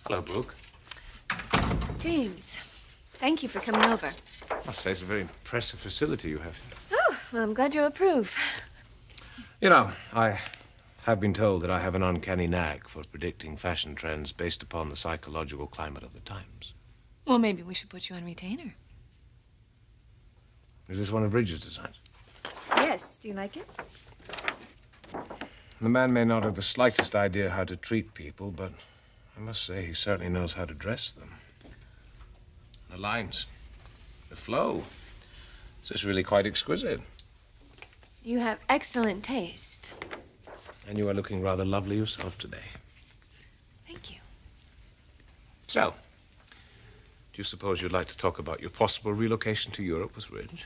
Hello, Brooke. James, thank you for coming over. I must say, it's a very impressive facility you have. Oh, well, I'm glad you approve. You know, I have been told that I have an uncanny knack for predicting fashion trends based upon the psychological climate of the times. Well, maybe we should put you on retainer. Is this one of Bridget's designs? Yes. Do you like it? The man may not have the slightest idea how to treat people, but I must say he certainly knows how to dress them. The lines, the flow. It's just really quite exquisite. You have excellent taste. And you are looking rather lovely yourself today. Thank you. So, do you suppose you'd like to talk about your possible relocation to Europe with Ridge?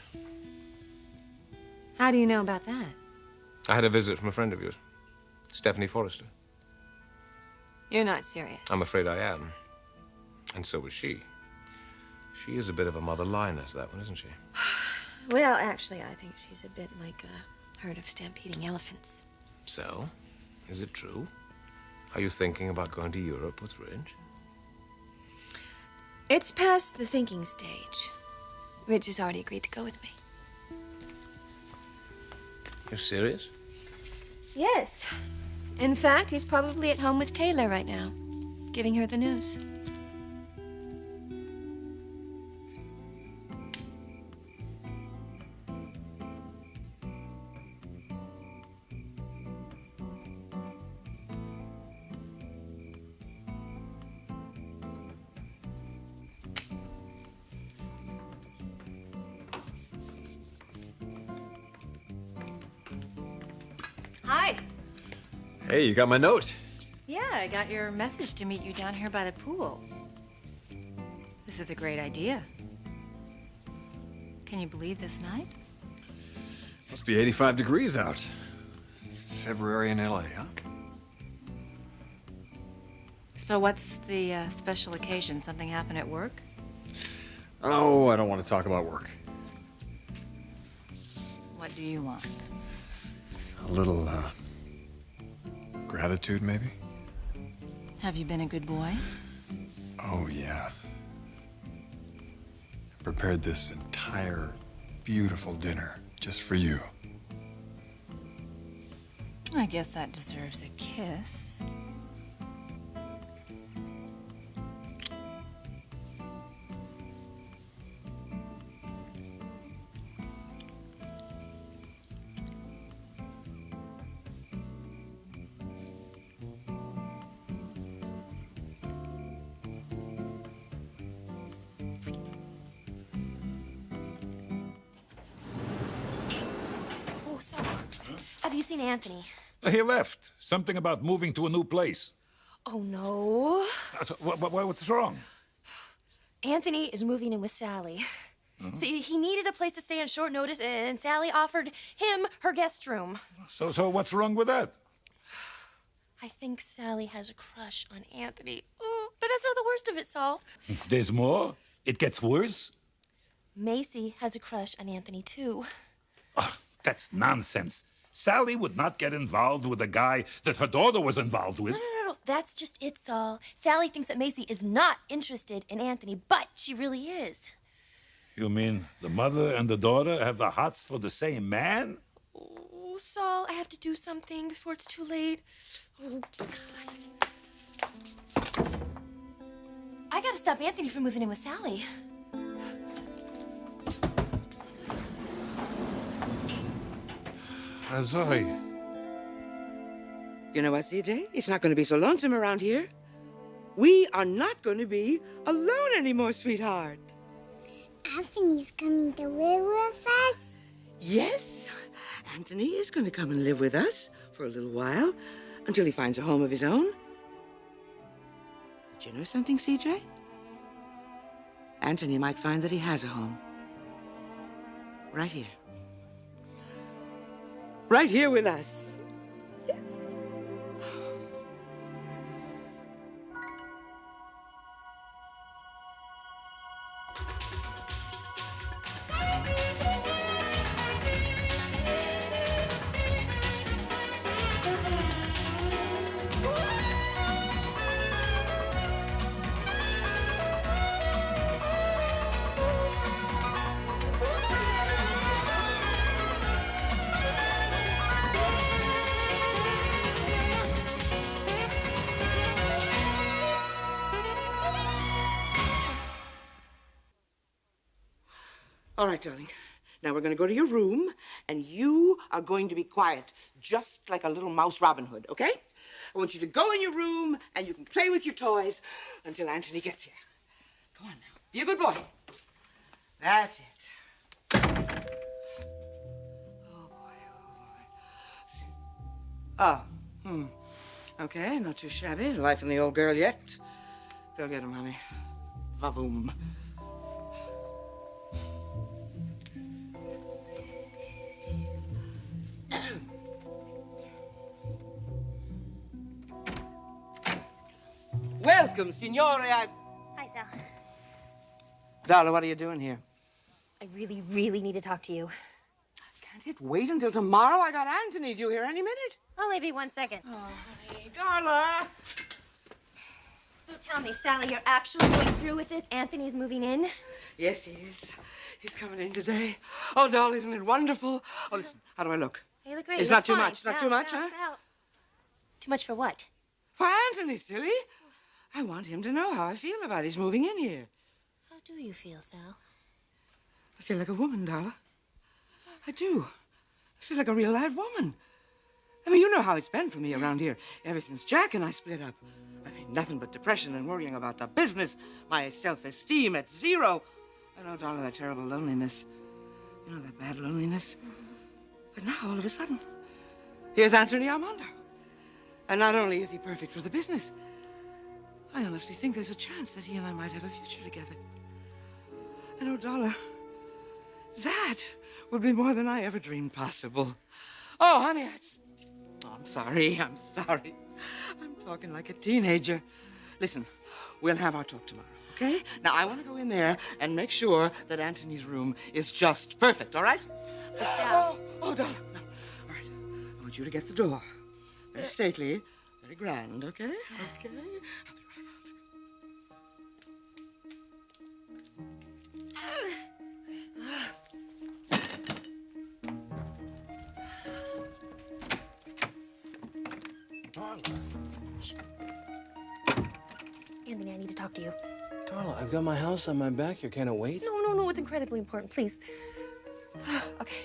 How do you know about that? I had a visit from a friend of yours, Stephanie Forrester. You're not serious. I'm afraid I am. And so was she. She is a bit of a mother lioness, that one, isn't she? Well, actually, I think she's a bit like a herd of stampeding elephants. So, is it true? Are you thinking about going to Europe with Ridge? It's past the thinking stage. Ridge has already agreed to go with me. You're serious? Yes. In fact, he's probably at home with Taylor right now, giving her the news. Hi. Hey, you got my note. Yeah, I got your message to meet you down here by the pool. This is a great idea. Can you believe this night? Must be 85 degrees out. February in LA, huh? So what's the special occasion? Something happened at work? Oh, I don't want to talk about work. What do you want? A little, gratitude, maybe? Have you been a good boy? Oh, yeah. I prepared this entire beautiful dinner just for you. I guess that deserves a kiss. Have you seen Anthony? He left. Something about moving to a new place. Oh, no. What's wrong? Anthony is moving in with Sally. See, he needed a place to stay on short notice, and Sally offered him her guest room. So what's wrong with that? I think Sally has a crush on Anthony. Oh, but that's not the worst of it, Saul. There's more? It gets worse? Macy has a crush on Anthony, too. Oh, that's nonsense. Sally would not get involved with a guy that her daughter was involved with. No. That's just it, Saul. Sally thinks that Macy is not interested in Anthony, but she really is. You mean the mother and the daughter have the hots for the same man? Oh, Saul, I have to do something before it's too late. Oh, I gotta stop Anthony from moving in with Sally. Azoy. You know what, CJ? It's not going to be so lonesome around here. We are not going to be alone anymore, sweetheart. Anthony's coming to live with us? Yes. Anthony is going to come and live with us for a little while until he finds a home of his own. But you know something, CJ? Anthony might find that he has a home. Right here. Right here with us. Yes. All right, darling. Now we're going to go to your room, and you are going to be quiet, just like a little mouse Robin Hood, okay? I want you to go in your room, and you can play with your toys until Anthony gets here. Go on now. Be a good boy. That's it. Oh, boy. Okay, not too shabby. Life in the old girl yet. Go get him, honey. Vavoom. Welcome, signore. Hi, Sal. Darla, what are you doing here? I really, really need to talk to you. Can't it wait until tomorrow? I got Anthony due here any minute. Only be 1 second. Oh, honey, Darla. So tell me, Sally, you're actually going through with this? Anthony's moving in? Yes, he is. He's coming in today. Oh, Darla, isn't it wonderful? Oh, listen, how do I look? You look great. It's You not look too fine. much. Not Sal, too much, Sal, huh? Sal. Too much for what? For Anthony, silly. I want him to know how I feel about his moving in here. How do you feel, Sal? I feel like a woman, Darla. I do. I feel like a real live woman. I mean, you know how it's been for me around here ever since Jack and I split up. I mean, nothing but depression and worrying about the business. My self-esteem at zero. I know, Darla, that terrible loneliness. You know, that bad loneliness. But now, all of a sudden, here's Anthony Armando. And not only is he perfect for the business, I honestly think there's a chance that he and I might have a future together. And oh, Darla, that would be more than I ever dreamed possible. Oh, honey, I'm sorry. I'm talking like a teenager. Listen, we'll have our talk tomorrow, okay? Now, I want to go in there and make sure that Anthony's room is just perfect, all right? But Sal... Oh, Darla, no. All right, I want you to get the door. Very stately, very grand, okay? Okay. I'll be right out. Anthony, I need to talk to you. Darla, I've got my house on my back here. Can it wait? No, it's incredibly important. Please. Okay.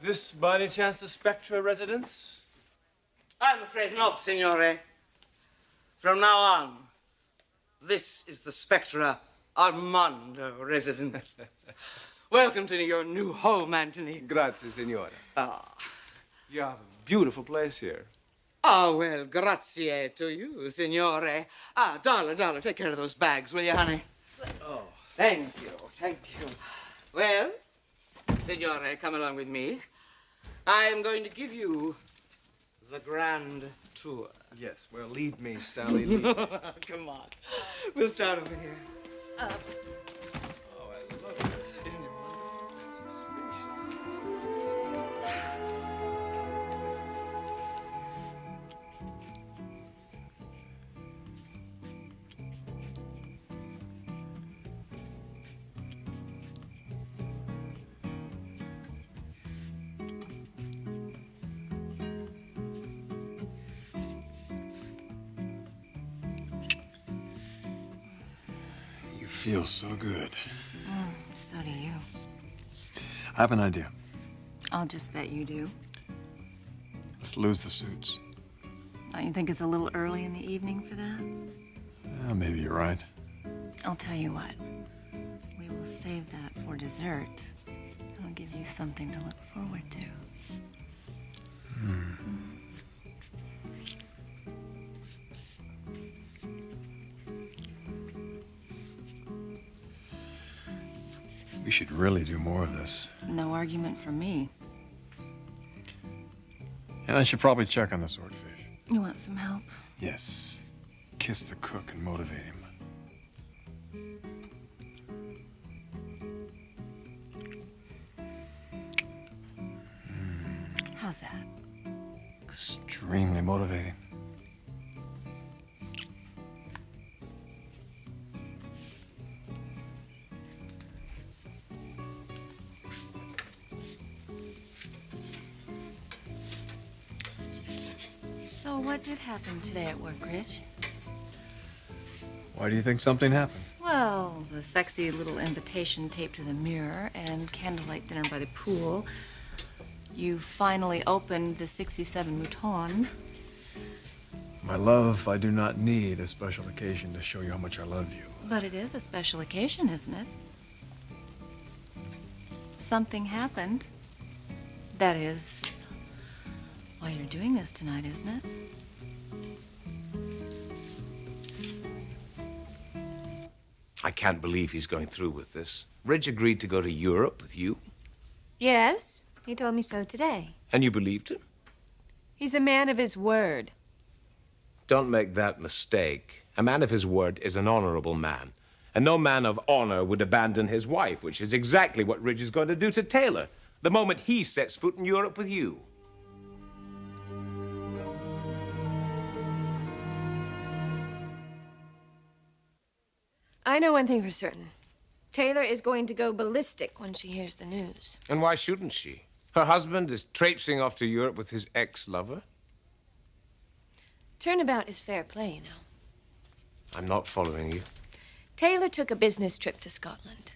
This, by any chance, the Spectra residence? I'm afraid not, signore. From now on, this is the Spectra Armando residence. Welcome to your new home, Anthony. Grazie, signora. Ah. You have a beautiful place here. Oh, well, grazie to you, signore. Darla, take care of those bags, will you, honey? Oh. Thank you. Well, signore, come along with me. I am going to give you the grand tour. Yes, well, lead me, Sally, lead me. Come on. We'll start over here. Oh, I love this. Isn't it wonderful? It's so spacious. You feel so good. So do you. I have an idea. I'll just bet you do. Let's lose the suits. Don't you think it's a little early in the evening for that? Maybe you're right. I'll tell you what. We will save that for dessert. I'll give you something to look forward to. We should really do more of this. No argument from me. And I should probably check on the swordfish. You want some help? Yes. Kiss the cook and motivate him. How's that? Extremely motivating. So what did happen today at work, Rich? Why do you think something happened? Well, the sexy little invitation taped to the mirror and candlelight dinner by the pool. You finally opened the 67 Mouton. My love, I do not need a special occasion to show you how much I love you. But it is a special occasion, isn't it? Something happened. That is why you're doing this tonight, isn't it? I can't believe he's going through with this. Ridge agreed to go to Europe with you, Yes, he told me so today. and you believed him? He's a man of his word. Don't make that mistake. A man of his word is an honorable man. And no man of honor would abandon his wife, which is exactly what Ridge is going to do to Taylor the moment he sets foot in Europe with you. I know one thing for certain. Taylor is going to go ballistic when she hears the news. And why shouldn't she? Her husband is traipsing off to Europe with his ex-lover. Turnabout is fair play, you know. I'm not following you. Taylor took a business trip to Scotland.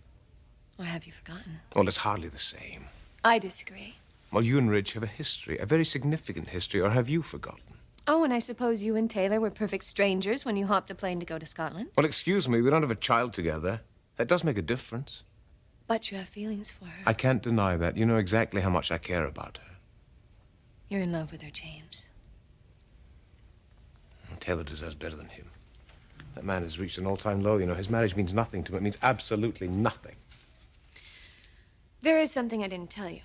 Or have you forgotten? Well, it's hardly the same. I disagree. Well, you and Ridge have a history, a very significant history, or have you forgotten? Oh, and I suppose you and Taylor were perfect strangers when you hopped a plane to go to Scotland. Well, excuse me, we don't have a child together. That does make a difference. But you have feelings for her. I can't deny that. You know exactly how much I care about her. You're in love with her, James. Taylor deserves better than him. That man has reached an all-time low. You know, his marriage means nothing to him. It means absolutely nothing. There is something I didn't tell you,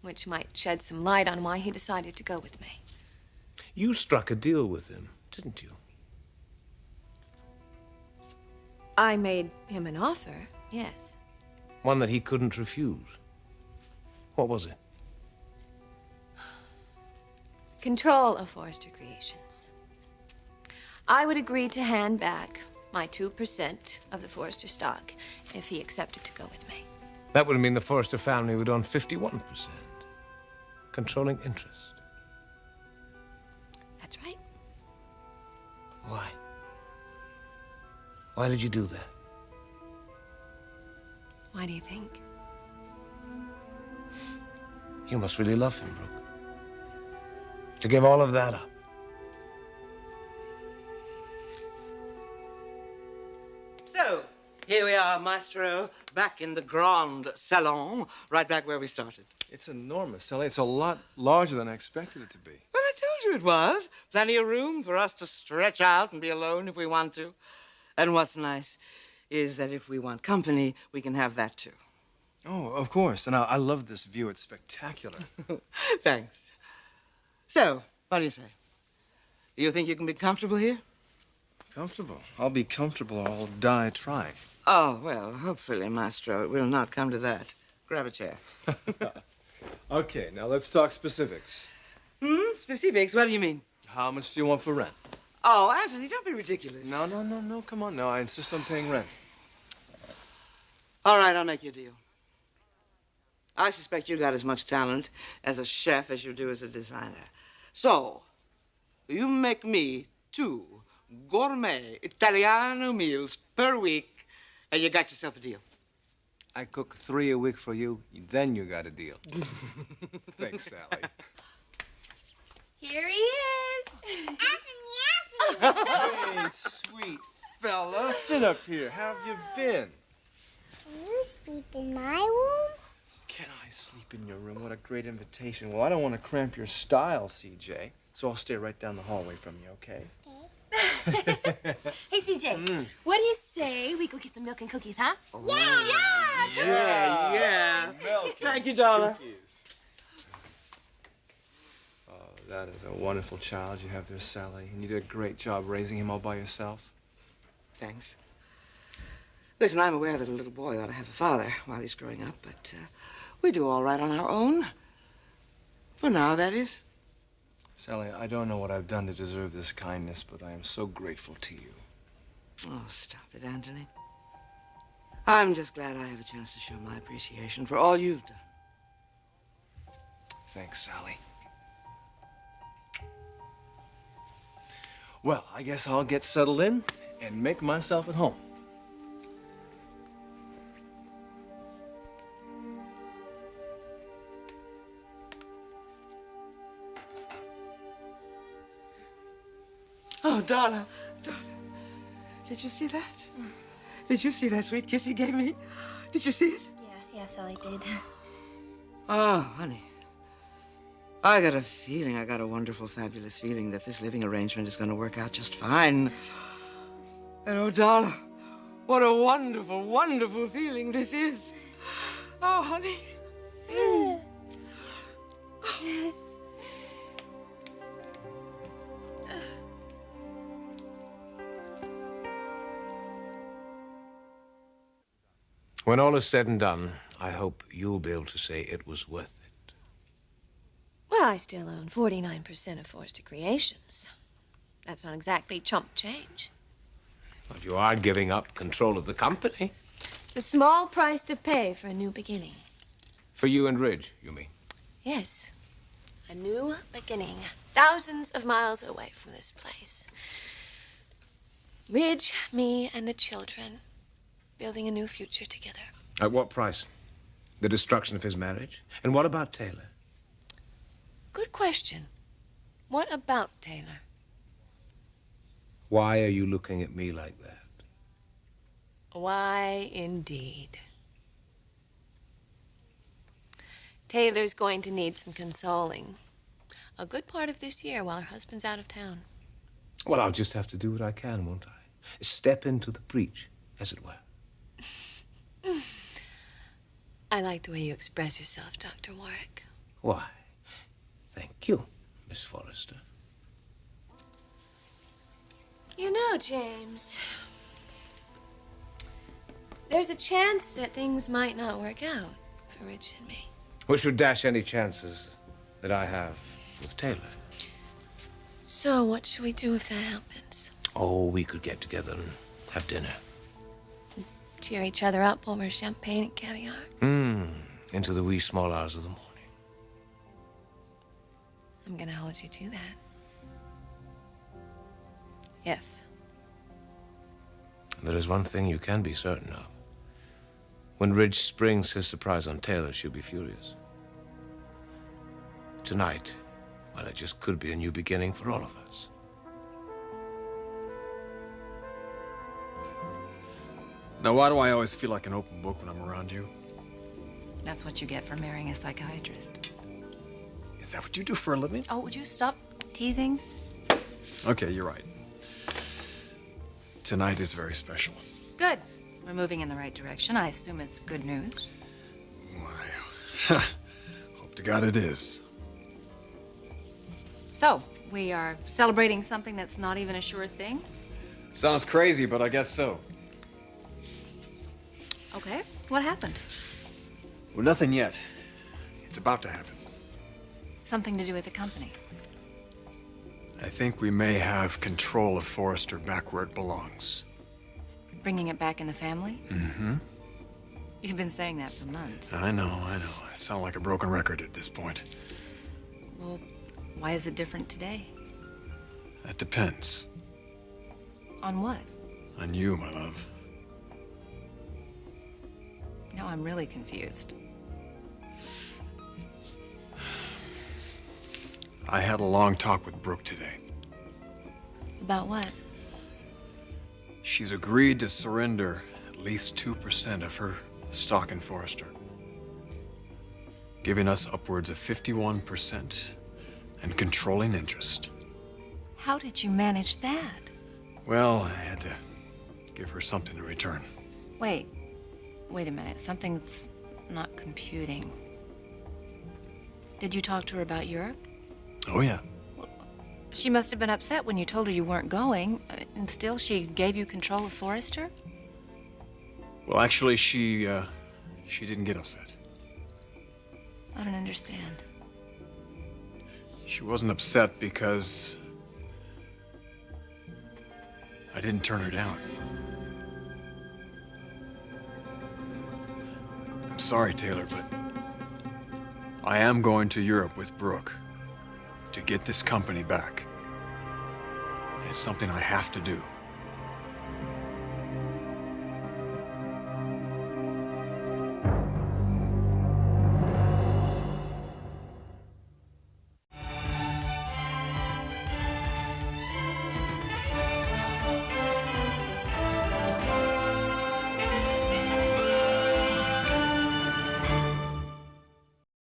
which might shed some light on why he decided to go with me. You struck a deal with him, didn't you? I made him an offer, yes. One that he couldn't refuse. What was it? Control of Forrester Creations. I would agree to hand back my 2% of the Forrester stock if he accepted to go with me. That would mean the Forrester family would own 51%. Controlling interest. That's right. Why? Why did you do that? Why do you think? You must really love him, Brooke. To give all of that up. So, here we are, Maestro, back in the Grand Salon, right back where we started. It's enormous, Sally. It's a lot larger than I expected it to be. Well, I told you it was. Plenty of room for us to stretch out and be alone if we want to. And what's nice is that if we want company, we can have that too. Oh, of course. And I love this view. It's spectacular. Thanks. So, what do you say? You think you can be comfortable here? Comfortable. I'll be comfortable or I'll die trying. Oh, well, hopefully, Maestro, it will not come to that. Grab a chair. Okay, now let's talk specifics. Specifics? What do you mean? How much do you want for rent? Oh, Anthony, don't be ridiculous. No. Come on now. I insist on paying rent. All right, I'll make you a deal. I suspect you got as much talent as a chef as you do as a designer. So, you make me 2 gourmet Italiano meals per week, and you got yourself a deal. I cook 3 a week for you, then you got a deal. Thanks, Sally. Here he is. Anthony! Hey, sweet fella. Sit up here. How have you been? Can you sleep in my room? Can I sleep in your room? What a great invitation. Well, I don't want to cramp your style, CJ. So I'll stay right down the hallway from you, okay? Hey, CJ, what do you say we go get some milk and cookies, huh? Yeah. Thank you, Darla. Oh, that is a wonderful child you have there, Sally. And you did a great job raising him all by yourself. Thanks. Listen, I'm aware that a little boy ought to have a father while he's growing up, but we do all right on our own. For now, that is. Sally, I don't know what I've done to deserve this kindness, but I am so grateful to you. Oh, stop it, Anthony. I'm just glad I have a chance to show my appreciation for all you've done. Thanks, Sally. Well, I guess I'll get settled in and make myself at home. Oh, Darla, Darla. Did you see that? Did you see that sweet kiss he gave me? Did you see it? Yeah, Sally did. Oh, honey. I got a feeling, I got a wonderful, fabulous feeling that this living arrangement is going to work out just fine. And oh, Darla, what a wonderful, wonderful feeling this is. Oh, honey. When all is said and done, I hope you'll be able to say it was worth it. Well, I still own 49% of Forrester Creations. That's not exactly chump change. But you are giving up control of the company. It's a small price to pay for a new beginning. For you and Ridge, you mean? Yes, a new beginning. Thousands of miles away from this place. Ridge, me, and the children. Building a new future together. At what price? The destruction of his marriage? And what about Taylor? Good question. What about Taylor? Why are you looking at me like that? Why, indeed. Taylor's going to need some consoling. A good part of this year while her husband's out of town. Well, I'll just have to do what I can, won't I? Step into the breach, as it were. I like the way you express yourself, Dr. Warwick. Why? Thank you, Miss Forrester. You know, James, there's a chance that things might not work out for Rich and me. Which would dash any chances that I have with Taylor. So what should we do if that happens? Oh, we could get together and have dinner. Cheer each other up over champagne and caviar? Into the wee small hours of the morning. I'm gonna hold you to that. If. There is one thing you can be certain of. When Ridge springs his surprise on Taylor, she'll be furious. Tonight, well, it just could be a new beginning for all of us. Now, why do I always feel like an open book when I'm around you? That's what you get for marrying a psychiatrist. Is that what you do for a living? Oh, would you stop teasing? Okay, you're right. Tonight is very special. Good. We're moving in the right direction. I assume it's good news. Wow. Hope to God it is. So, we are celebrating something that's not even a sure thing? Sounds crazy, but I guess so. Okay. What happened? Well, nothing yet. It's about to happen. Something to do with the company. I think we may have control of Forrester back where it belongs. Bringing it back in the family? Mm-hmm. You've been saying that for months. I know. I sound like a broken record at this point. Well, why is it different today? That depends. On what? On you, my love. Now I'm really confused. I had a long talk with Brooke today. About what? She's agreed to surrender at least 2% of her stock in Forrester, giving us upwards of 51% and controlling interest. How did you manage that? Well, I had to give her something in return. Wait a minute. Something's not computing. Did you talk to her about Europe? Oh, yeah. She must have been upset when you told her you weren't going, and still she gave you control of Forrester? Well, actually, she didn't get upset. I don't understand. She wasn't upset because I didn't turn her down. I'm sorry, Taylor, but I am going to Europe with Brooke to get this company back. And it's something I have to do.